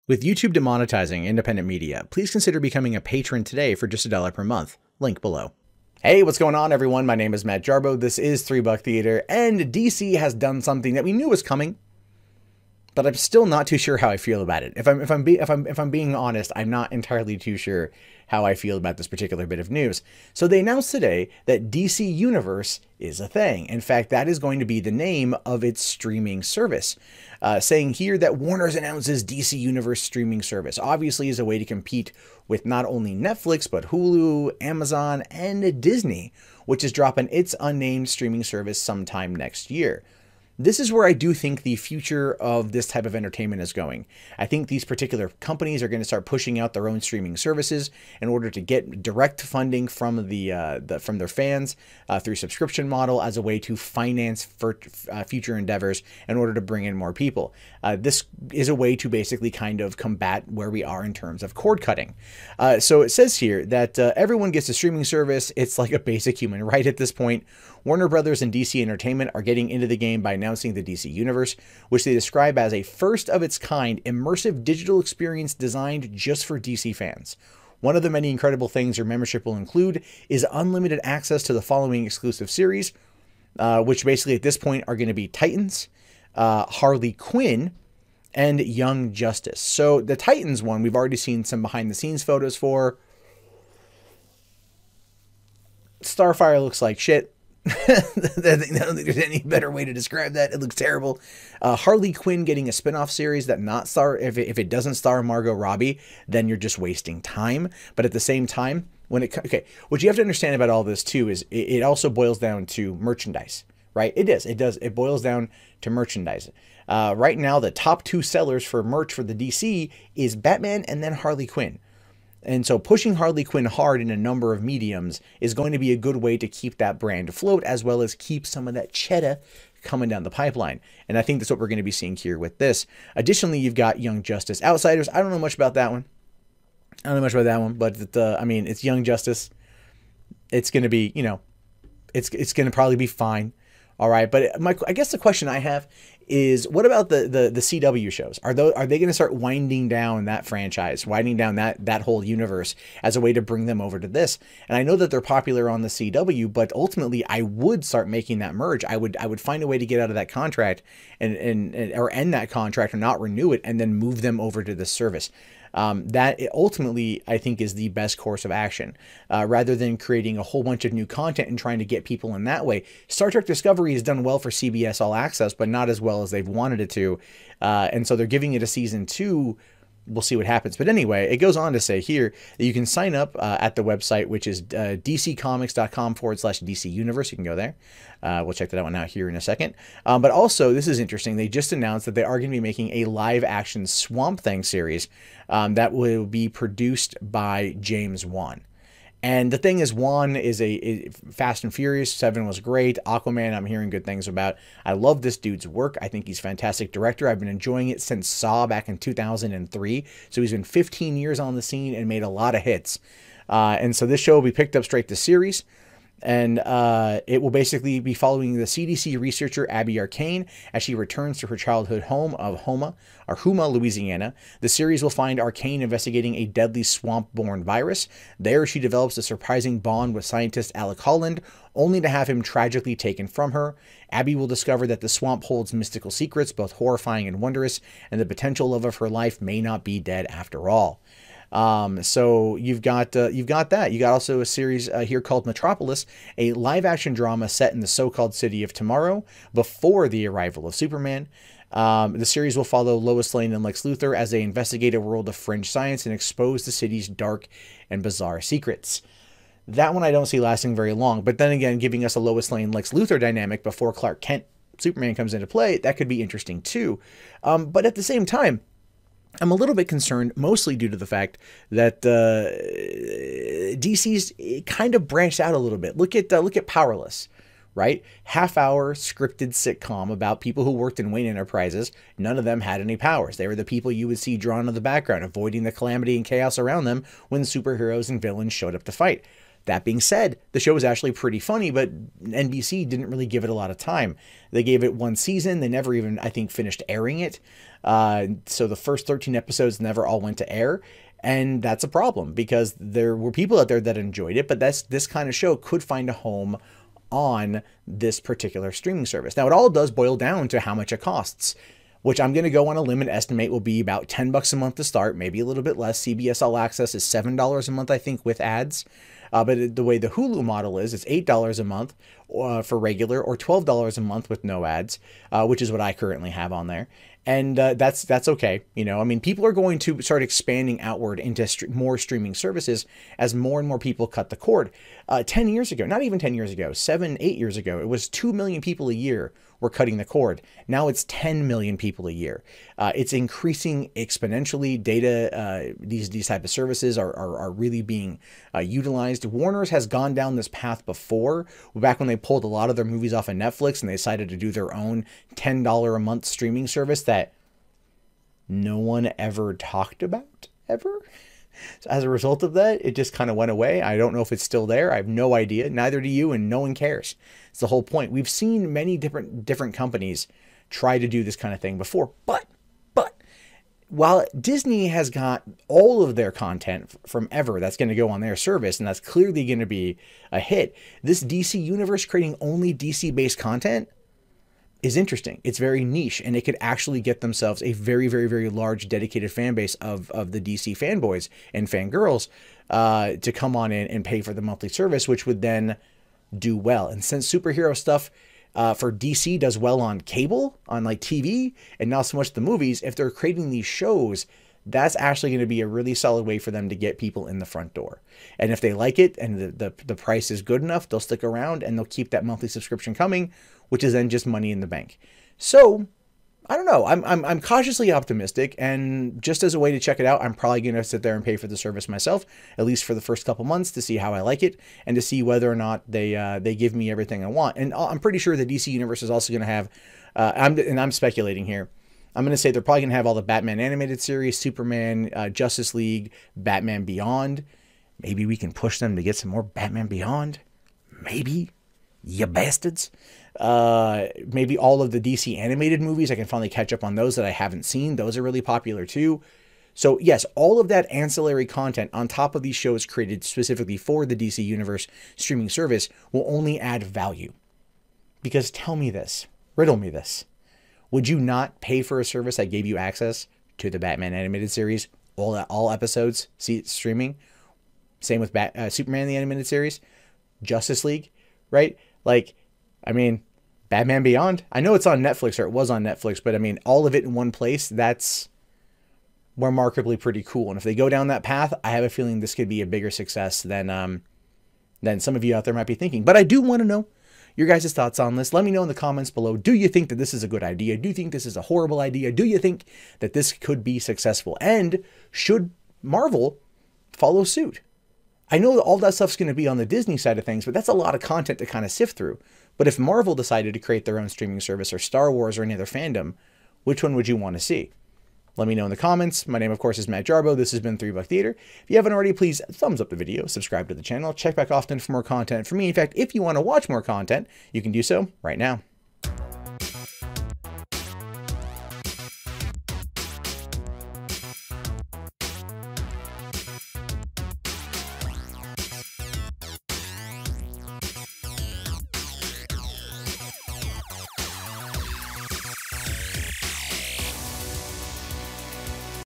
With YouTube demonetizing independent media, please consider becoming a patron today for just $1 per month. Link below. Hey, what's going on, everyone? My name is Matt Jarbo. This is $3 Theater, and DC has done something that we knew was coming, but I'm still not too sure how I feel about it. If I'm being honest, I'm not entirely too sure how I feel about this particular bit of news. So they announced today that DC Universe is a thing. In fact, that is going to be the name of its streaming service. Saying here that Warner's announces DC Universe streaming service obviously is a way to compete with not only Netflix, but Hulu, Amazon, and Disney, which is dropping its unnamed streaming service sometime next year. This is where I do think the future of this type of entertainment is going. I think these particular companies are going to start pushing out their own streaming services in order to get direct funding from from their fans through subscription model as a way to finance future endeavors in order to bring in more people. This is a way to basically kind of combat where we are in terms of cord cutting. So it says here that everyone gets a streaming service. It's like a basic human right at this point. Warner Brothers and DC Entertainment are getting into the game by announcing the DC Universe, which they describe as a first-of-its-kind immersive digital experience designed just for DC fans. One of the many incredible things your membership will include is unlimited access to the following exclusive series, which basically at this point are going to be Titans, Harley Quinn, and Young Justice. So the Titans one, we've already seen some behind-the-scenes photos for. Starfire looks like shit. I don't think there's any better way to describe that. It looks terrible. Harley Quinn getting a spin-off series that not star, if it doesn't star Margot Robbie, then you're just wasting time. But at the same time, what you have to understand about all this too is it also boils down to merchandise, right? It boils down to merchandise. Right now, the top two sellers for merch for the DC is Batman and then Harley Quinn. And so pushing Harley Quinn hard in a number of mediums is going to be a good way to keep that brand afloat, as well as keep some of that cheddar coming down the pipeline. And I think that's what we're going to be seeing here with this. Additionally, you've got Young Justice Outsiders. I don't know much about that one. But I mean, it's Young Justice. It's going to be, it's going to probably be fine. All right, but I guess the question I have is, what about the CW shows? Are they going to start winding down that franchise, winding down that whole universe as a way to bring them over to this? And I know that they're popular on the CW, but ultimately I would start making that merge. I would find a way to get out of that contract or end that contract or not renew it, and then move them over to this service. That ultimately, I think, is the best course of action, rather than creating a whole bunch of new content and trying to get people in that way. Star Trek Discovery has done well for CBS All Access, but not as well as they've wanted it to. And so they're giving it a season 2. We'll see what happens. But anyway, it goes on to say here that you can sign up at the website, which is dccomics.com/DC Universe. You can go there. We'll check that out now here in a second. But also, this is interesting. They just announced that they are going to be making a live-action Swamp Thing series that will be produced by James Wan. And the thing is, Wan is a Fast and Furious 7 was great. Aquaman, I'm hearing good things about. I love this dude's work. I think he's a fantastic director. I've been enjoying it since Saw back in 2003. So he's been 15 years on the scene and made a lot of hits. And so this show will be picked up straight to series. And it will basically be following the CDC researcher Abby Arcane as she returns to her childhood home of Houma, Louisiana. The series will find Arcane investigating a deadly swamp-borne virus. There, she develops a surprising bond with scientist Alec Holland, only to have him tragically taken from her. Abby will discover that the swamp holds mystical secrets, both horrifying and wondrous, and the potential love of her life may not be dead after all. So you've got that. You got also a series here called Metropolis, a live-action drama set in the so-called city of tomorrow before the arrival of Superman. The series will follow Lois Lane and Lex Luthor as they investigate a world of fringe science and expose the city's dark and bizarre secrets. That one I don't see lasting very long, but then again, giving us a Lois Lane Lex Luthor dynamic before Clark Kent Superman comes into play, that could be interesting too. But at the same time, I'm a little bit concerned, mostly due to the fact that DC's kind of branched out a little bit. Look at Powerless, right? Half-hour scripted sitcom about people who worked in Wayne Enterprises. None of them had any powers. They were the people you would see drawn in the background, avoiding the calamity and chaos around them when superheroes and villains showed up to fight. That being said, the show was actually pretty funny, but NBC didn't really give it a lot of time. They gave it one season. They never even, I think, finished airing it. So the first 13 episodes never all went to air. And that's a problem because there were people out there that enjoyed it, but this kind of show could find a home on this particular streaming service. Now, it all does boil down to how much it costs, which I'm going to go on a limb and estimate will be about $10 a month to start, maybe a little bit less. CBS All Access is $7 a month, I think, with ads. But the way the Hulu model is, it's $8 a month for regular or $12 a month with no ads, which is what I currently have on there. And that's okay. You know, I mean, people are going to start expanding outward into more streaming services as more and more people cut the cord. 10 years ago, not even 10 years ago, 7, 8 years ago, it was 2 million people a year were cutting the cord. Now it's 10 million people a year. It's increasing exponentially. Data, these type of services are really being utilized. Warner's has gone down this path before, back when they pulled a lot of their movies off of Netflix and they decided to do their own $10 a month streaming service that no one ever talked about, ever. So as a result of that, it just kind of went away. I don't know if it's still there. I have no idea. Neither do you, and no one cares. It's the whole point. We've seen many different companies try to do this kind of thing before, but while Disney has got all of their content from ever that's going to go on their service, and that's clearly going to be a hit, this DC universe creating only DC-based content is interesting. It's very niche, and it could actually get themselves a very, very, very large dedicated fan base of the DC fanboys and fangirls to come on in and pay for the monthly service, which would then do well. And since superhero stuff for DC does well on cable, on like TV, and not so much the movies, if they're creating these shows, that's actually going to be a really solid way for them to get people in the front door. And if they like it and the price is good enough, they'll stick around and they'll keep that monthly subscription coming, which is then just money in the bank. So I don't know. I'm cautiously optimistic, and just as a way to check it out, I'm probably going to sit there and pay for the service myself, at least for the first couple months, to see how I like it and to see whether or not they give me everything I want. And I'm pretty sure the DC Universe is also going to have, I'm speculating here, I'm going to say they're probably going to have all the Batman animated series, Superman, Justice League, Batman Beyond. Maybe we can push them to get some more Batman Beyond. Maybe. You bastards. Maybe all of the DC animated movies. I can finally catch up on those that I haven't seen. Those are really popular too. So yes, all of that ancillary content on top of these shows created specifically for the DC Universe streaming service will only add value. Because tell me this, riddle me this. Would you not pay for a service that gave you access to the Batman animated series, all episodes, streaming? Same with Superman the animated series, Justice League, right? Like, I mean, Batman Beyond, I know it's on Netflix, or it was on Netflix, but I mean, all of it in one place, that's remarkably pretty cool. And if they go down that path, I have a feeling this could be a bigger success than some of you out there might be thinking. But I do want to know your guys' thoughts on this. Let me know in the comments below. Do you think that this is a good idea? Do you think this is a horrible idea? Do you think that this could be successful? And should Marvel follow suit? I know that all that stuff's going to be on the Disney side of things, but that's a lot of content to kind of sift through. But if Marvel decided to create their own streaming service, or Star Wars, or any other fandom, which one would you want to see? Let me know in the comments. My name, of course, is Matt Jarbo. This has been 3 Buck Theater. If you haven't already, please thumbs up the video, subscribe to the channel, check back often for more content from me. In fact, if you want to watch more content, you can do so right now.